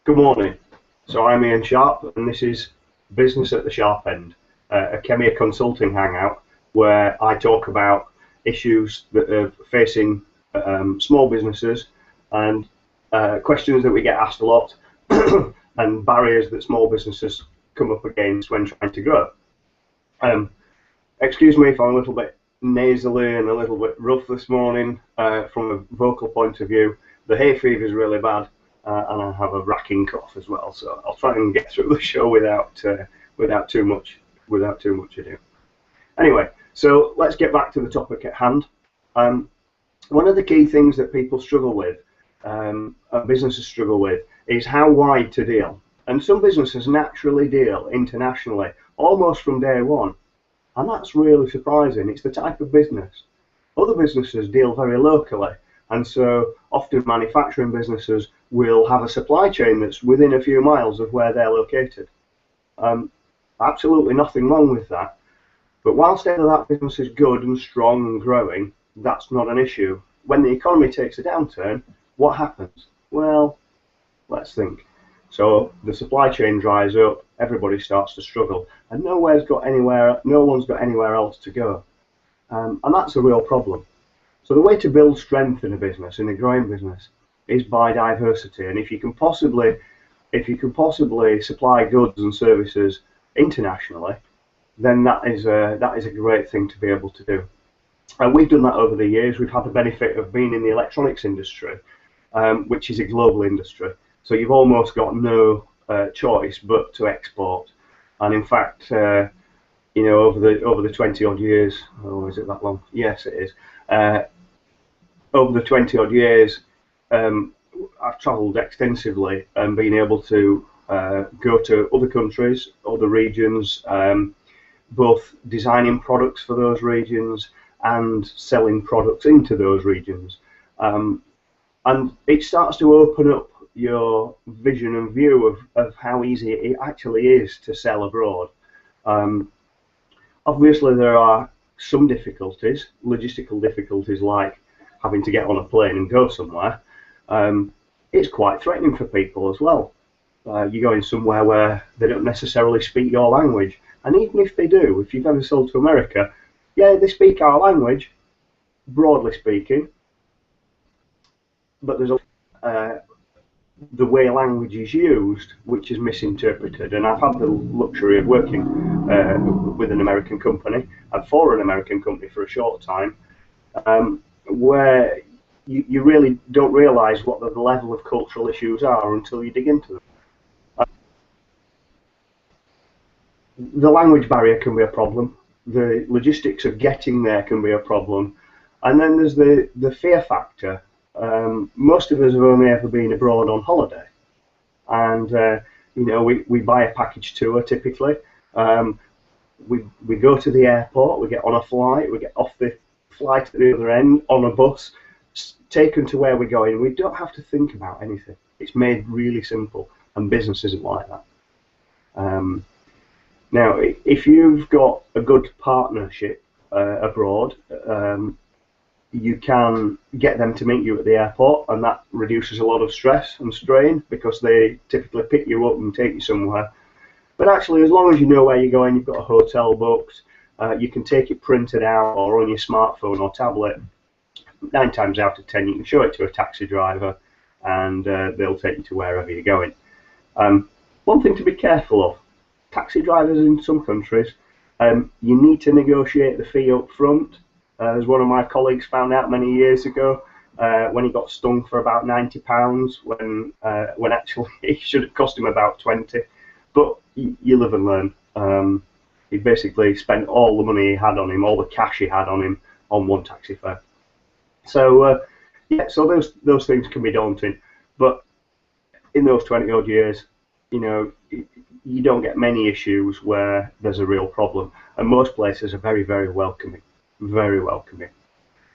Good morning. So I'm Ian Sharp, and this is Business at the Sharp End, a Khemeia consulting hangout where I talk about issues that are facing small businesses and questions that we get asked a lot and barriers that small businesses come up against when trying to grow. Excuse me if I'm a little bit nasally and a little bit rough this morning from a vocal point of view. The hay fever is really bad. And I have a racking cough as well, so I'll try and get through the show without too much ado. Anyway, so let's get back to the topic at hand. One of the key things that people struggle with, and businesses struggle with, is how wide to deal. And some businesses naturally deal internationally, almost from day one, and that's really surprising. It's the type of business. Other businesses deal very locally. And so often manufacturing businesses will have a supply chain that's within a few miles of where they're located. Absolutely nothing wrong with that. But whilst ever that business is good and strong and growing, that's not an issue. When the economy takes a downturn, what happens? Well, let's think. So the supply chain dries up, everybody starts to struggle, and no one's got anywhere else to go. And that's a real problem. So the way to build strength in a business, in a growing business, is by diversity. And if you can possibly supply goods and services internationally, then that is a great thing to be able to do. And we've done that over the years. We've had the benefit of being in the electronics industry, which is a global industry. So you've almost got no choice but to export. And in fact, over the 20 odd years, oh, is it that long? Yes, it is. Over the 20 odd years, I've travelled extensively and been able to go to other countries, other regions, both designing products for those regions and selling products into those regions. And it starts to open up your vision and view of how easy it actually is to sell abroad. Obviously, there are some difficulties, logistical difficulties, like having to get on a plane and go somewhere. It's quite threatening for people as well. You're going somewhere where they don't necessarily speak your language, and even if they do, if you've ever sold to America, yeah, they speak our language, broadly speaking, but there's the way language is used, which is misinterpreted. And I've had the luxury of working with an American company and for an American company for a short time, where you really don't realise what the level of cultural issues are until you dig into them. The language barrier can be a problem. The logistics of getting there can be a problem. And then there's the fear factor. Most of us have only ever been abroad on holiday, and we buy a package tour typically. We go to the airport, we get on a flight, we get off the flight at the other end on a bus, taken to where we're going. We don't have to think about anything. It's made really simple, and business isn't like that. Now, if you've got a good partnership abroad, you can get them to meet you at the airport, and that reduces a lot of stress and strain because they typically pick you up and take you somewhere. But actually, as long as you know where you're going, you've got a hotel booked, you can take it printed out or on your smartphone or tablet. 9 times out of 10, you can show it to a taxi driver, and they'll take you to wherever you're going. One thing to be careful of: taxi drivers in some countries, you need to negotiate the fee up front. As one of my colleagues found out many years ago, when he got stung for about £90, when actually it should have cost him about 20. But you live and learn. He basically spent all the money he had on him, all the cash he had on him, on one taxi fare. So yeah, so those things can be daunting. But in those 20 odd years, you don't get many issues where there's a real problem, and most places are very, very welcoming. Very welcoming.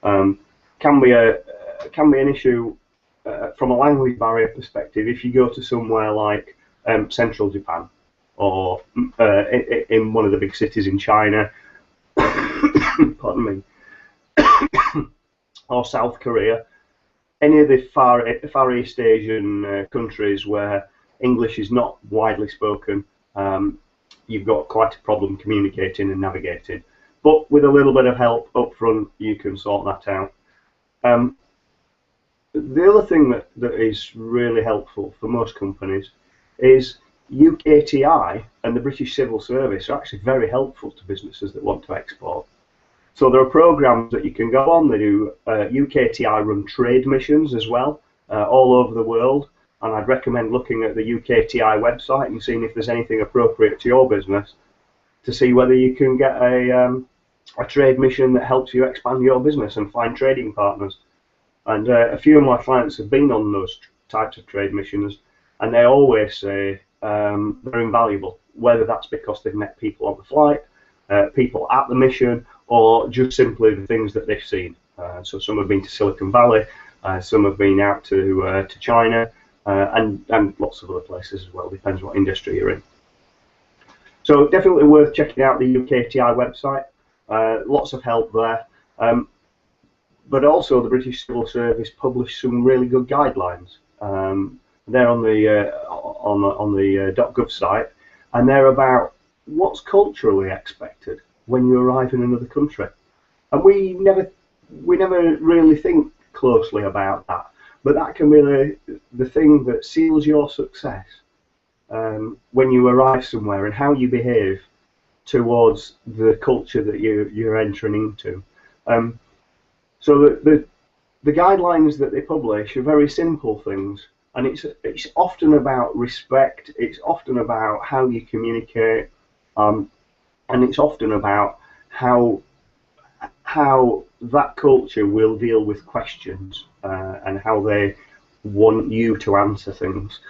Can be an issue from a language barrier perspective if you go to somewhere like central Japan or in one of the big cities in China, pardon me, or South Korea, any of the Far East Asian countries where English is not widely spoken, you've got quite a problem communicating and navigating. But with a little bit of help up front, you can sort that out. The other thing that is really helpful for most companies is UKTI and the British Civil Service are actually very helpful to businesses that want to export. So there are programs that you can go on. They do UKTI run trade missions as well, all over the world. And I'd recommend looking at the UKTI website and seeing if there's anything appropriate to your business to see whether you can get a trade mission that helps you expand your business and find trading partners. And a few of my clients have been on those types of trade missions, and they always say they're invaluable, whether that's because they've met people on the flight, people at the mission, or just simply the things that they've seen. So some have been to Silicon Valley, some have been out to China, and lots of other places as well, depends what industry you're in. So definitely worth checking out the UKTI website, lots of help there. But also the British Civil Service publish some really good guidelines. They're on the .gov site, and they're about what's culturally expected when you arrive in another country. And we never really think closely about that. But that can be the thing that seals your success when you arrive somewhere, and how you behave towards the culture that you're entering into. So the guidelines that they publish are very simple things, and it's often about respect. It's often about how you communicate, and it's often about how that culture will deal with questions and how they want you to answer things.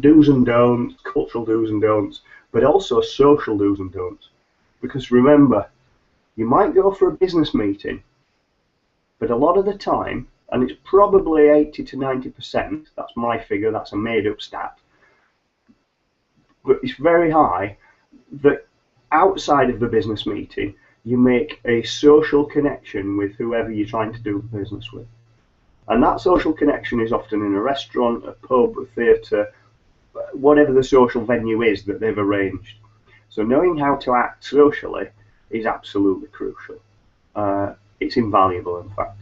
Do's and don'ts, cultural do's and don'ts, but also social do's and don'ts. Because remember, you might go for a business meeting, but a lot of the time, and it's probably 80 to 90%, that's my figure, that's a made-up stat, but it's very high, that outside of the business meeting, you make a social connection with whoever you're trying to do business with. And that social connection is often in a restaurant, a pub, a theatre, whatever the social venue is that they've arranged. So knowing how to act socially is absolutely crucial. It's invaluable, in fact.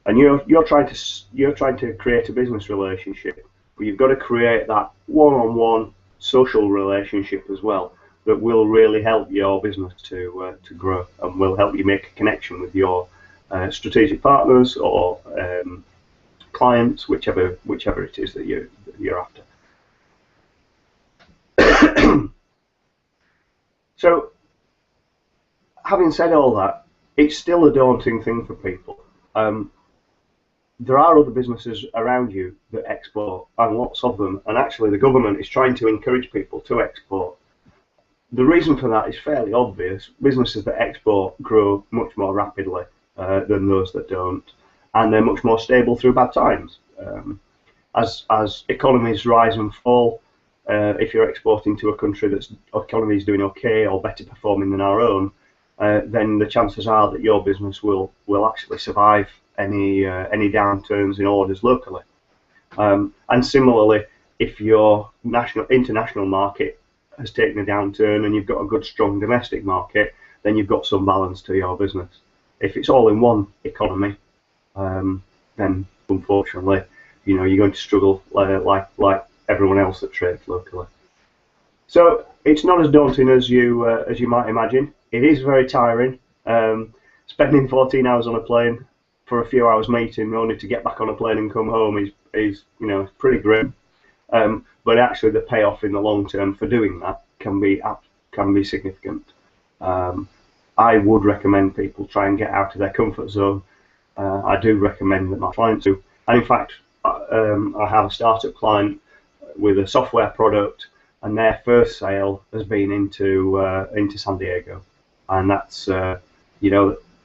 And you're trying to create a business relationship, but you've got to create that one-on-one social relationship as well that will really help your business to grow, and will help you make a connection with your strategic partners or clients, whichever it is that you're after. So, having said all that, it's still a daunting thing for people. There are other businesses around you that export, and lots of them, and actually the government is trying to encourage people to export. The reason for that is fairly obvious. Businesses that export grow much more rapidly than those that don't, and they're much more stable through bad times. As economies rise and fall, if you're exporting to a country that's economy is doing okay or better performing than our own, then the chances are that your business will actually survive any downturns in orders locally. And similarly, if your international market has taken a downturn and you've got a good strong domestic market, then you've got some balance to your business. If it's all in one economy, then unfortunately, you're going to struggle like everyone else that trades locally. So it's not as daunting as you might imagine. It is very tiring. Spending 14 hours on a plane for a few hours meeting only to get back on a plane and come home is pretty grim. But actually, the payoff in the long term for doing that can be significant. I would recommend people try and get out of their comfort zone. I do recommend that my clients do. And in fact, I have a startup client with a software product, and their first sale has been into San Diego, and that's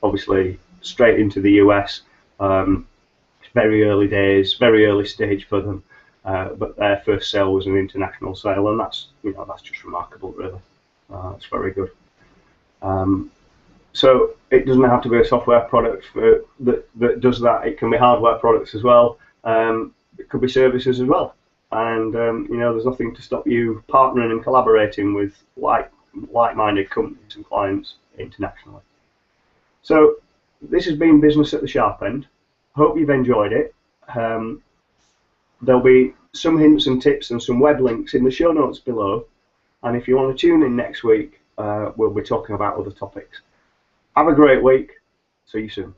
obviously straight into the US. It's very early days, very early stage for them, but their first sale was an international sale, and that's just remarkable, really. It's very good. So it doesn't have to be a software product that does that. It can be hardware products as well. It could be services as well. and you know, there's nothing to stop you partnering and collaborating with like-minded companies and clients internationally. So this has been Business at the Sharp End. Hope you've enjoyed it. There'll be some hints and tips and some web links in the show notes below, and if you want to tune in next week, we'll be talking about other topics. Have a great week. See you soon.